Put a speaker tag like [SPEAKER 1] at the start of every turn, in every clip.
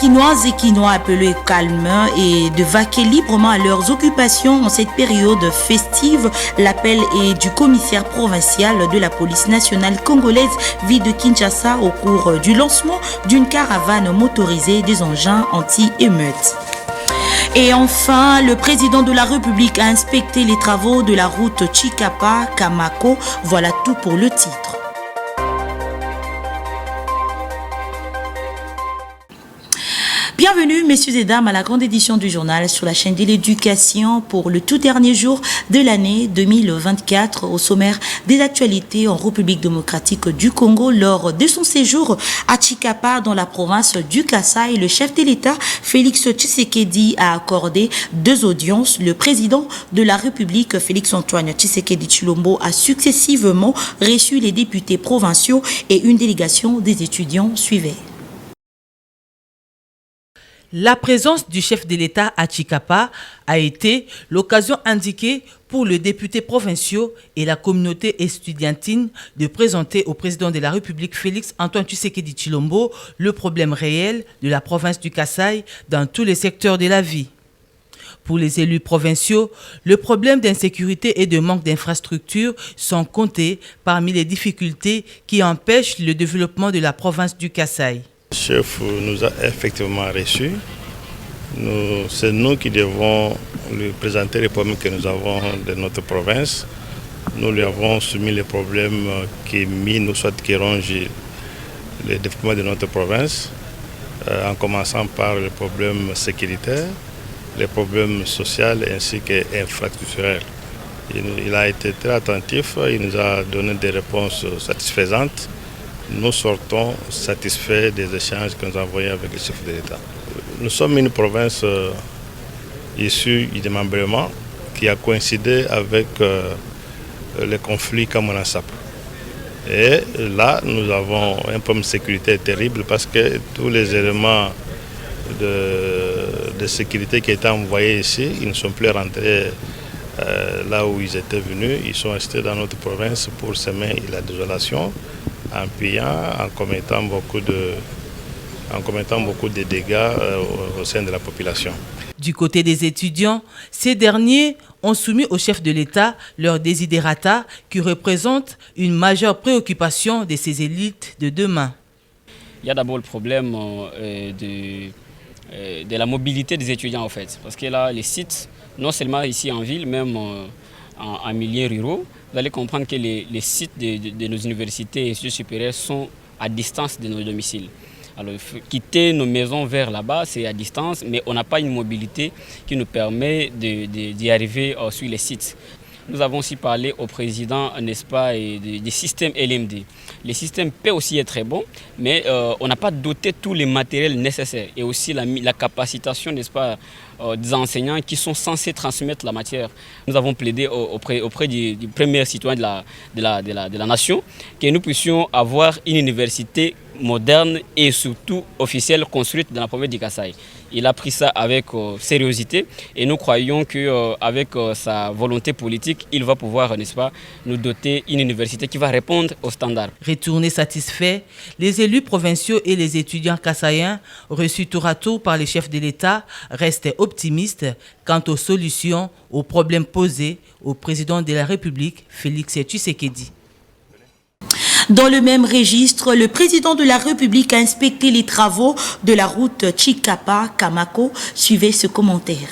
[SPEAKER 1] Pékinoises et Quinois appelés calme et de vaquer librement à leurs occupations en cette période festive. L'appel est du commissaire provincial de la police nationale congolaise ville de Kinshasa au cours du lancement d'une caravane motorisée des engins anti-émeutes. Et enfin, le président de la République a inspecté les travaux de la route Chikapa-Kamako. Voilà tout pour le titre. Bienvenue, messieurs et dames, à la grande édition du journal sur la chaîne de l'éducation pour le tout dernier jour de l'année 2024. Au sommaire des actualités en République démocratique du Congo, lors de son séjour à Chikapa dans la province du Kasaï, le chef de l'État, Félix Tshisekedi, a accordé 2 audiences. Le président de la République, Félix-Antoine Tshisekedi Tshilombo, a successivement reçu les députés provinciaux et une délégation des étudiants suivait.
[SPEAKER 2] La présence du chef de l'État à Chikapa a été l'occasion indiquée pour les députés provinciaux et la communauté estudiantine de présenter au président de la République Félix-Antoine Tshisekedi Tshilombo le problème réel de la province du Kasaï dans tous les secteurs de la vie. Pour les élus provinciaux, le problème d'insécurité et de manque d'infrastructures sont comptés parmi les difficultés qui empêchent le développement de la province du Kasaï.
[SPEAKER 3] Le chef nous a effectivement reçus. C'est nous qui devons lui présenter les problèmes que nous avons de notre province. Nous lui avons soumis les problèmes qui minent ou soit qui rongent le développement de notre province, en commençant par les problèmes sécuritaires, les problèmes sociaux ainsi qu'infrastructurels. Il a été très attentif, il nous a donné des réponses satisfaisantes. Nous sortons satisfaits des échanges que nous avons envoyés avec le chef de l'État. Nous sommes une province issue du démembrement qui a coïncidé avec les conflits Kamana-Sap. Et là, nous avons un problème de sécurité terrible parce que tous les éléments de sécurité qui étaient envoyés ici, ils ne sont plus rentrés là où ils étaient venus. Ils sont restés dans notre province pour semer la désolation, en pillant, en commettant beaucoup de dégâts au sein de la population.
[SPEAKER 2] Du côté des étudiants, ces derniers ont soumis au chef de l'État leurs desiderata qui représentent une majeure préoccupation de ces élites de demain.
[SPEAKER 4] Il y a d'abord le problème de la mobilité des étudiants en fait, parce que là, les sites, non seulement ici en ville, même en milieu ruraux, vous allez comprendre que les sites de nos universités et instituts supérieurs sont à distance de nos domiciles. Alors, quitter nos maisons vers là-bas, c'est à distance, mais on n'a pas une mobilité qui nous permet d'y arriver sur les sites. Nous avons aussi parlé au président, n'est-ce pas, des systèmes LMD. Les systèmes peuvent aussi être très bons, mais on n'a pas doté tous les matériels nécessaires et aussi la capacitation, n'est-ce pas, des enseignants qui sont censés transmettre la matière. Nous avons plaidé auprès du premier citoyen de la nation que nous puissions avoir une université moderne et surtout officielle construite dans la province du Kasaï. Il a pris ça avec sérieuxité et nous croyons qu'avec sa volonté politique, il va pouvoir, n'est-ce pas, nous doter d'une université qui va répondre aux standards.
[SPEAKER 2] Retournés satisfaits, les élus provinciaux et les étudiants kassaïens reçus tour à tour par les chefs de l'État restaient optimistes quant aux solutions aux problèmes posés au président de la République, Félix Tshisekedi.
[SPEAKER 1] Dans le même registre, le président de la République a inspecté les travaux de la route Chikapa-Kamako. Suivez ce commentaire.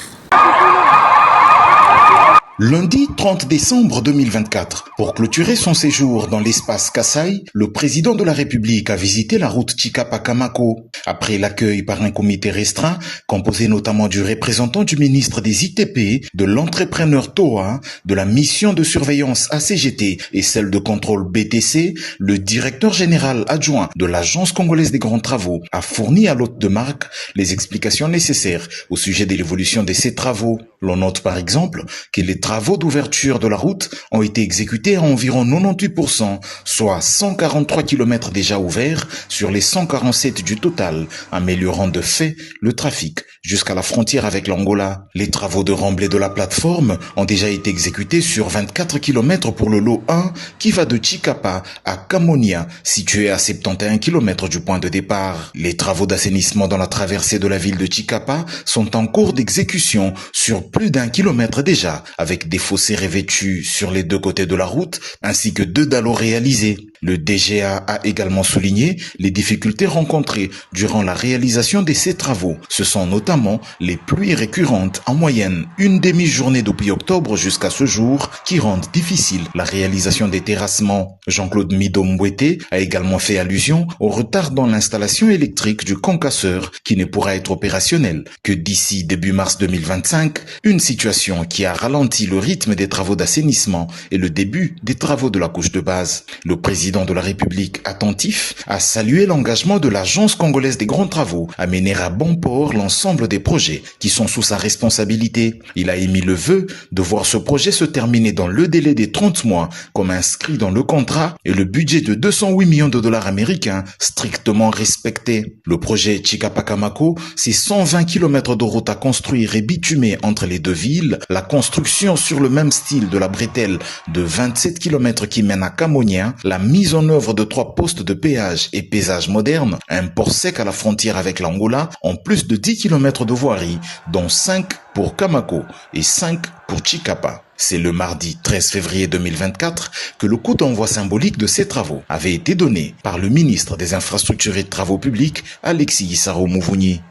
[SPEAKER 5] Lundi 30 décembre 2024, pour clôturer son séjour dans l'espace Kasaï, le président de la République a visité la route Chikapa-Kamako. Après l'accueil par un comité restreint, composé notamment du représentant du ministre des ITP, de l'entrepreneur TOA, de la mission de surveillance ACGT et celle de contrôle BTC, le directeur général adjoint de l'Agence congolaise des grands travaux a fourni à l'hôte de marque les explications nécessaires au sujet de l'évolution de ces travaux. L'on note par exemple que les travaux d'ouverture de la route ont été exécutés à environ 98%, soit 143 km déjà ouverts sur les 147 du total, améliorant de fait le trafic jusqu'à la frontière avec l'Angola. Les travaux de remblai de la plateforme ont déjà été exécutés sur 24 km pour le lot 1 qui va de Chikapa à Kamonia, situé à 71 km du point de départ. Les travaux d'assainissement dans la traversée de la ville de Chikapa sont en cours d'exécution sur plus d'1 kilomètre déjà, avec des fossés revêtus sur les deux côtés de la route, ainsi que 2 dallos réalisés. Le DGA a également souligné les difficultés rencontrées durant la réalisation de ces travaux. Ce sont notamment les pluies récurrentes, en moyenne une demi-journée depuis octobre jusqu'à ce jour, qui rendent difficile la réalisation des terrassements. Jean-Claude Mido-Mbouete a également fait allusion au retard dans l'installation électrique du concasseur qui ne pourra être opérationnel que d'ici début mars 2025, une situation qui a ralenti le rythme des travaux d'assainissement et le début des travaux de la couche de base. Le président de la République attentif a salué l'engagement de l'Agence congolaise des grands travaux à mener à bon port l'ensemble des projets qui sont sous sa responsabilité. Il a émis le vœu de voir ce projet se terminer dans le délai des 30 mois comme inscrit dans le contrat et le budget de 208 millions de dollars américains strictement respecté. Le projet Chikapa-Kamako, c'est 120 km de route à construire et bitumer entre les deux villes, la construction sur le même style de la bretelle de 27 km qui mène à Kamonia, la mise en œuvre de 3 postes de péage et paysage moderne, un port sec à la frontière avec l'Angola, en plus de 10 km de voirie, dont 5 pour Kamako et 5 pour Chikapa. C'est le mardi 13 février 2024 que le coup d'envoi symbolique de ces travaux avait été donné par le ministre des Infrastructures et de Travaux publics, Alexis Gisaro Mouvouni.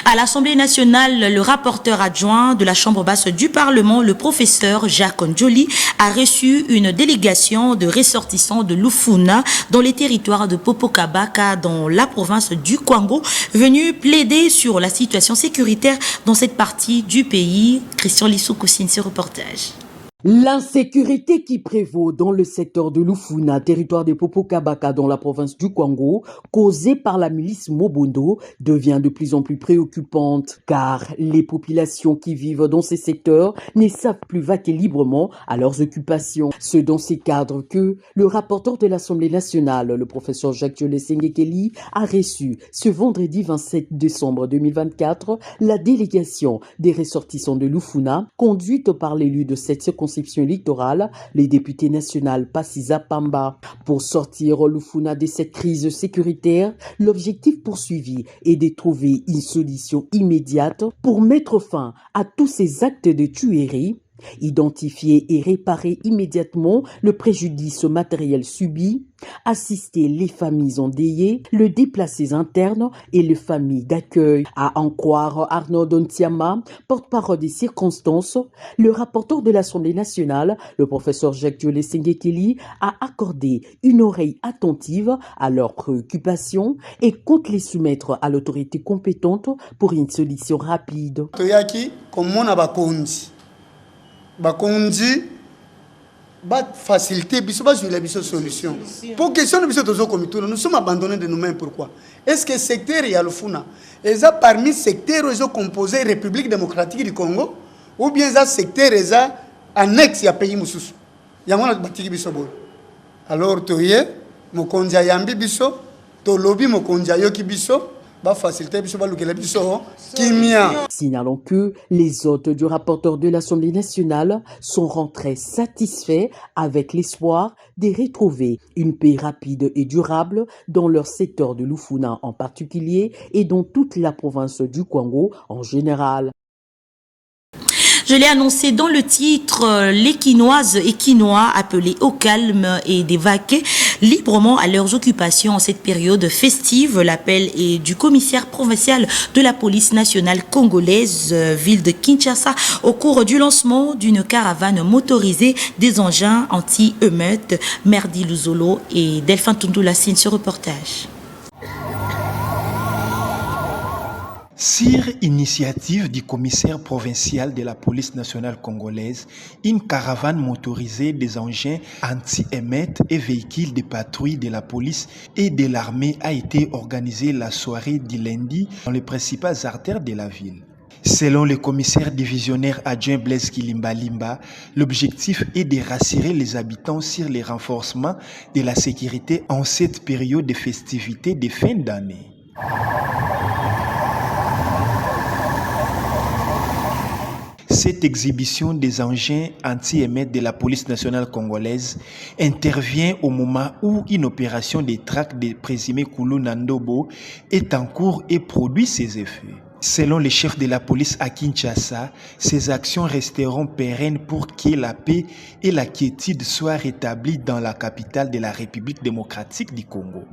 [SPEAKER 1] À l'Assemblée nationale, le rapporteur adjoint de la Chambre basse du Parlement, le professeur Jacques Ndjoli, a reçu une délégation de ressortissants de Lufuna dans les territoires de Popokabaka dans la province du Kwango, venus plaider sur la situation sécuritaire dans cette partie du pays. Christian Lissoukou signe ce reportage.
[SPEAKER 6] L'insécurité qui prévaut dans le secteur de Lufuna, territoire de Popokabaka dans la province du Kwango, causée par la milice Mobondo, devient de plus en plus préoccupante, car les populations qui vivent dans ces secteurs ne savent plus vaquer librement à leurs occupations. C'est dans ces cadres que le rapporteur de l'Assemblée nationale, le professeur Jacques Sengekeli, a reçu ce vendredi 27 décembre 2024 la délégation des ressortissants de Lufuna, conduite par l'élu de cette circonscription électorale, le député national Passiza Pamba. Pour sortir Lufuna de cette crise sécuritaire, l'objectif poursuivi est de trouver une solution immédiate pour mettre fin à tous ces actes de tuerie, identifier et réparer immédiatement le préjudice matériel subi, assister les familles endeuillées, le déplacés internes et les familles d'accueil. À en croire Arnaud Dontiama, porte-parole des circonstances, le rapporteur de l'Assemblée nationale, le professeur Jacques Sengekeli, a accordé une oreille attentive à leurs préoccupations et compte les soumettre à l'autorité compétente pour une solution rapide.
[SPEAKER 7] Bakondi va faciliter biso solution. Pour question de biso tozo komito, nous sommes abandonnés de nous-mêmes. Pourquoi? Est-ce que secteur ya Lufuna eza parmi secteurs ils ont composé République démocratique du Congo ou bien eza secteur eza annexe ya pays mususu. Yangona batiki biso bol. Alors toye mokonzi yambi biso, to lobby mokonzi yoki biso.
[SPEAKER 6] Signalons que les hôtes du rapporteur de l'Assemblée nationale sont rentrés satisfaits avec l'espoir de retrouver une paix rapide et durable dans leur secteur de Lufuna en particulier et dans toute la province du Kwango en général.
[SPEAKER 1] Je l'ai annoncé dans le titre, les Quinoises et Quinois appelés au calme et d'évacuer librement à leurs occupations en cette période festive. L'appel est du commissaire provincial de la police nationale congolaise, ville de Kinshasa, au cours du lancement d'une caravane motorisée des engins anti-émeutes. Merdi Luzolo et Delphin Tundula signent ce reportage.
[SPEAKER 8] Sur initiative du commissaire provincial de la police nationale congolaise, une caravane motorisée des engins anti-émeutes et véhicules de patrouille de la police et de l'armée a été organisée la soirée du lundi dans les principales artères de la ville. Selon le commissaire divisionnaire adjoint Blaise Kilimbalimba, l'objectif est de rassurer les habitants sur les renforcements de la sécurité en cette période de festivités de fin d'année. Cette exhibition des engins anti-émettes de la police nationale congolaise intervient au moment où une opération de traque des présumés Koulou Nandobo est en cours et produit ses effets. Selon le chef de la police à Kinshasa, ces actions resteront pérennes pour que la paix et la quiétude soient rétablies dans la capitale de la République démocratique du Congo.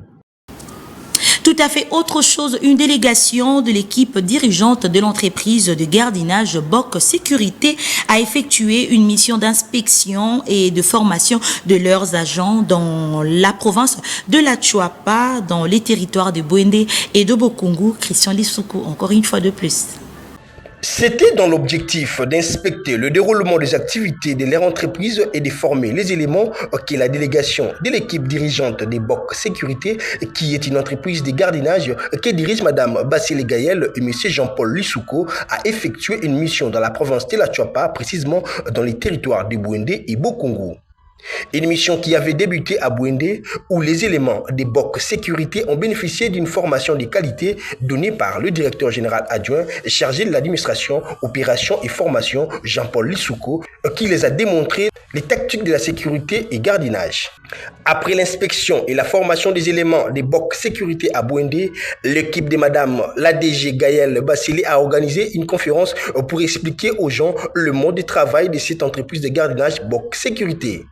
[SPEAKER 1] Tout à fait autre chose, une délégation de l'équipe dirigeante de l'entreprise de gardiennage BOC Sécurité a effectué une mission d'inspection et de formation de leurs agents dans la province de la Chuapa, dans les territoires de Bouendé et de Bokungu. Christian Lissoukou, encore une fois de plus.
[SPEAKER 9] C'était dans l'objectif d'inspecter le déroulement des activités de leur entreprise et de former les éléments que la délégation de l'équipe dirigeante des BOC Sécurité, qui est une entreprise de gardiennage que dirige Madame Bassile Gaël et Monsieur Jean-Paul Lissouko, a effectué une mission dans la province de la Chuapa, précisément dans les territoires de Bouendé et Bokungu. Une mission qui avait débuté à Bouendé, où les éléments des BOC Sécurité ont bénéficié d'une formation de qualité donnée par le directeur général adjoint chargé de l'administration, opération et formation, Jean-Paul Lissouko, qui les a démontré les tactiques de la sécurité et gardiennage. Après l'inspection et la formation des éléments des BOC Sécurité à Bouendé, l'équipe de Madame l'ADG Gaël Bassile a organisé une conférence pour expliquer aux gens le mode de travail de cette entreprise de gardiennage BOC Sécurité.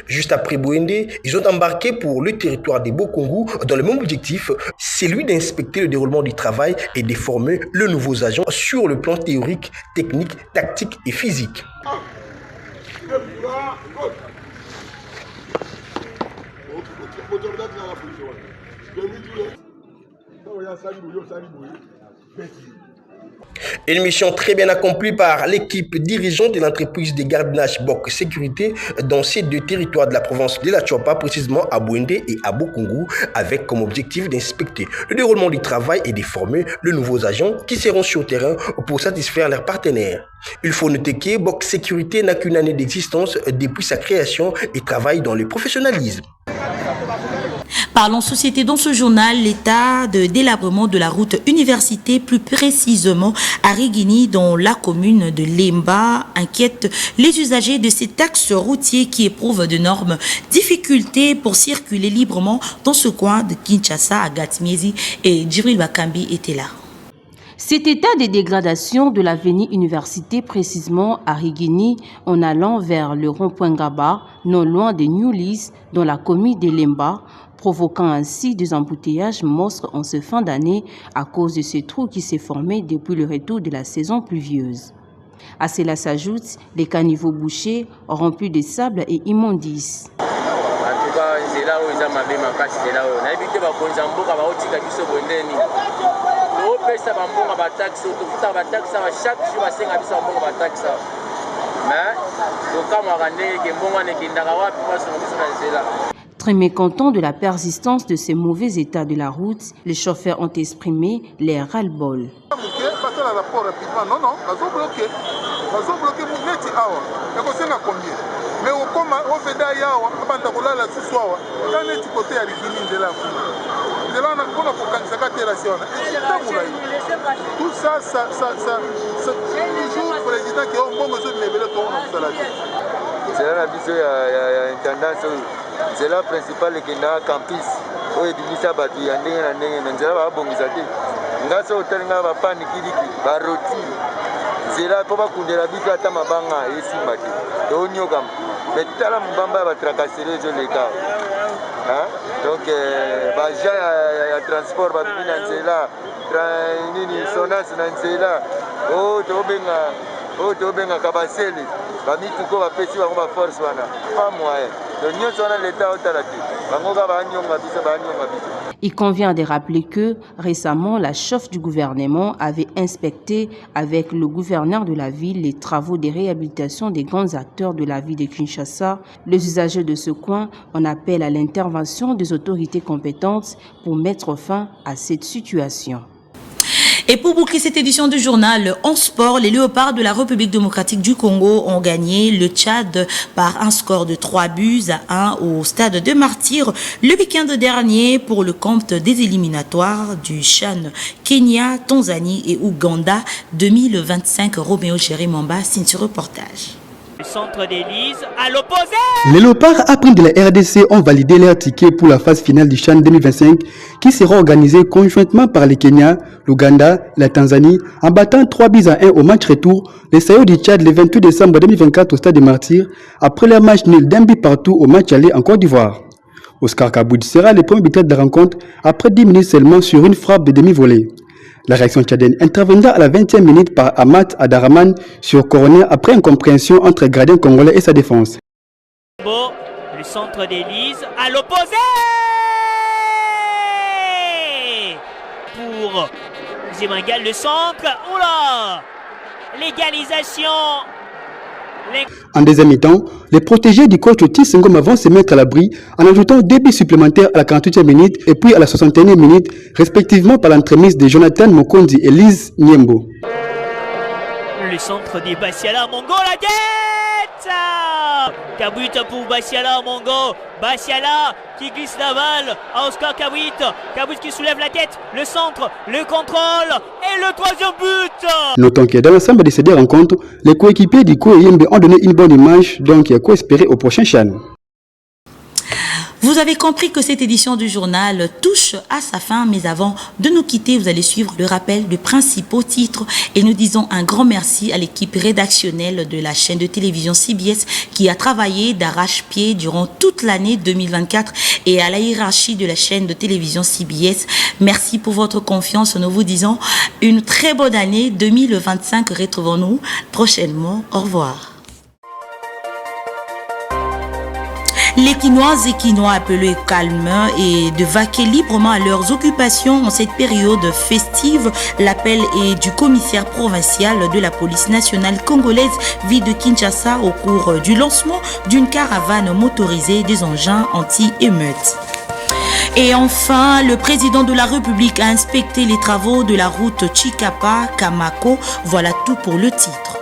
[SPEAKER 9] Juste après Bouendé, ils ont embarqué pour le territoire des Bokungu dans le même objectif, celui d'inspecter le déroulement du travail et de former les nouveaux agents sur le plan théorique, technique, tactique et physique. Une mission très bien accomplie par l'équipe dirigeante de l'entreprise de gardiennage BOC Sécurité dans ces deux territoires de la province de la Chuapa, précisément à Bouendé et à Bokungu, avec comme objectif d'inspecter le déroulement du travail et de former les nouveaux agents qui seront sur le terrain pour satisfaire leurs partenaires. Il faut noter que BOC Sécurité n'a qu'une année d'existence depuis sa création et travaille dans le professionnalisme.
[SPEAKER 1] Parlons société dans ce journal, l'état de délabrement de la route université, plus précisément à Rigini, dans la commune de Lemba, inquiète les usagers de cet axe routier qui éprouve d'énormes difficultés pour circuler librement dans ce coin de Kinshasa à Gatmiezi, et Djibril Bakambi était là.
[SPEAKER 10] Cet état de dégradation de l'avenue Université, précisément à Rigini, en allant vers le rond-point Gaba, non loin de Newlis, dans la commune de Lemba, provoquant ainsi des embouteillages monstres en ce fin d'année à cause de ce trou qui s'est formé depuis le retour de la saison pluvieuse. À cela s'ajoutent des caniveaux bouchés remplis de sable et immondices. Très mécontents de la persistance de ces mauvais états de la route, les chauffeurs ont exprimé leur ras-le-bol.
[SPEAKER 11] Tout ça, toujours le président qui a un bon mesure de lever le tour.
[SPEAKER 12] C'est la vision, il y a une tendance, c'est la principale qui est dans le campus. Où il dit que il y a un bon misati. Il y a un panique, c'est là pour que la vie soit mabanga et si mati. Mais tout la mbamba va tracasser les gars. Donc, il transport va financer là, sonance financer là. Oh, tu benga kabaseli. Bami tuko va pesi va force wana. Pas moyen. Donc nous sommes l'état au talati. Bango va nyonga biso ba nyonga biso.
[SPEAKER 10] Il convient de rappeler que récemment, la chef du gouvernement avait inspecté avec le gouverneur de la ville les travaux de réhabilitation des grands acteurs de la ville de Kinshasa. Les usagers de ce coin, on appelle à l'intervention des autorités compétentes pour mettre fin à cette situation.
[SPEAKER 1] Et pour boucler cette édition du journal en sport, les Léopards de la République démocratique du Congo ont gagné le Tchad par un score de 3-1 au stade de Martyrs le week-end dernier pour le compte des éliminatoires du CHAN Kenya, Tanzanie et Ouganda 2025. Roméo Jérémamba signe ce reportage.
[SPEAKER 13] Le centre d'Élise à l'opposé.
[SPEAKER 14] Les Léopards appris de la RDC ont validé leur ticket pour la phase finale du CHAN 2025 qui sera organisée conjointement par le Kenya, l'Ouganda et la Tanzanie en battant 3-1 au match retour les Saillots du Tchad le 28 décembre 2024 au stade des Martyrs après leur match nul d'un but partout au match aller en Côte d'Ivoire. Oscar Kaboud sera le premier buteur de la rencontre après 10 minutes seulement sur une frappe de demi-volée. La réaction tchadienne interviendra à la 20e minute par Amat Adaraman sur corner après incompréhension entre le gardien congolais et sa défense.
[SPEAKER 13] Bon, le centre d'Élise à l'opposé pour Zimangal, le centre. Oula, l'égalisation.
[SPEAKER 14] En deuxième mi-temps, les protégés du coach Otis Ngoma vont se mettre à l'abri en ajoutant 2 buts supplémentaires à la 48e minute et puis à la 61e minute, respectivement par l'entremise de Jonathan Mokondi et Lise Niembo.
[SPEAKER 13] Le centre des Bassiala Mongo, la tête. Kabouit pour Bassiala Mongo. Bassiala qui glisse la balle à Oscar Kabouit. Kabouit qui soulève la tête. Le centre, le contrôle et le troisième but.
[SPEAKER 14] Notons que dans l'ensemble de ces deux rencontres, les coéquipiers du Koeyembe ont donné une bonne image, donc il y a quoi espérer au prochain CHAN.
[SPEAKER 1] Vous avez compris que cette édition du journal touche à sa fin, mais avant de nous quitter, vous allez suivre le rappel des principaux titres et nous disons un grand merci à l'équipe rédactionnelle de la chaîne de télévision CBS qui a travaillé d'arrache-pied durant toute l'année 2024 et à la hiérarchie de la chaîne de télévision CBS. Merci pour votre confiance. Nous vous disons une très bonne année 2025. Retrouvons-nous prochainement. Au revoir. Les Quinoises et Quinois appelés calmes et de vaquer librement à leurs occupations en cette période festive. L'appel est du commissaire provincial de la police nationale congolaise ville de Kinshasa au cours du lancement d'une caravane motorisée des engins anti-émeutes. Et enfin, le président de la République a inspecté les travaux de la route Chikapa-Kamako. Voilà tout pour le titre.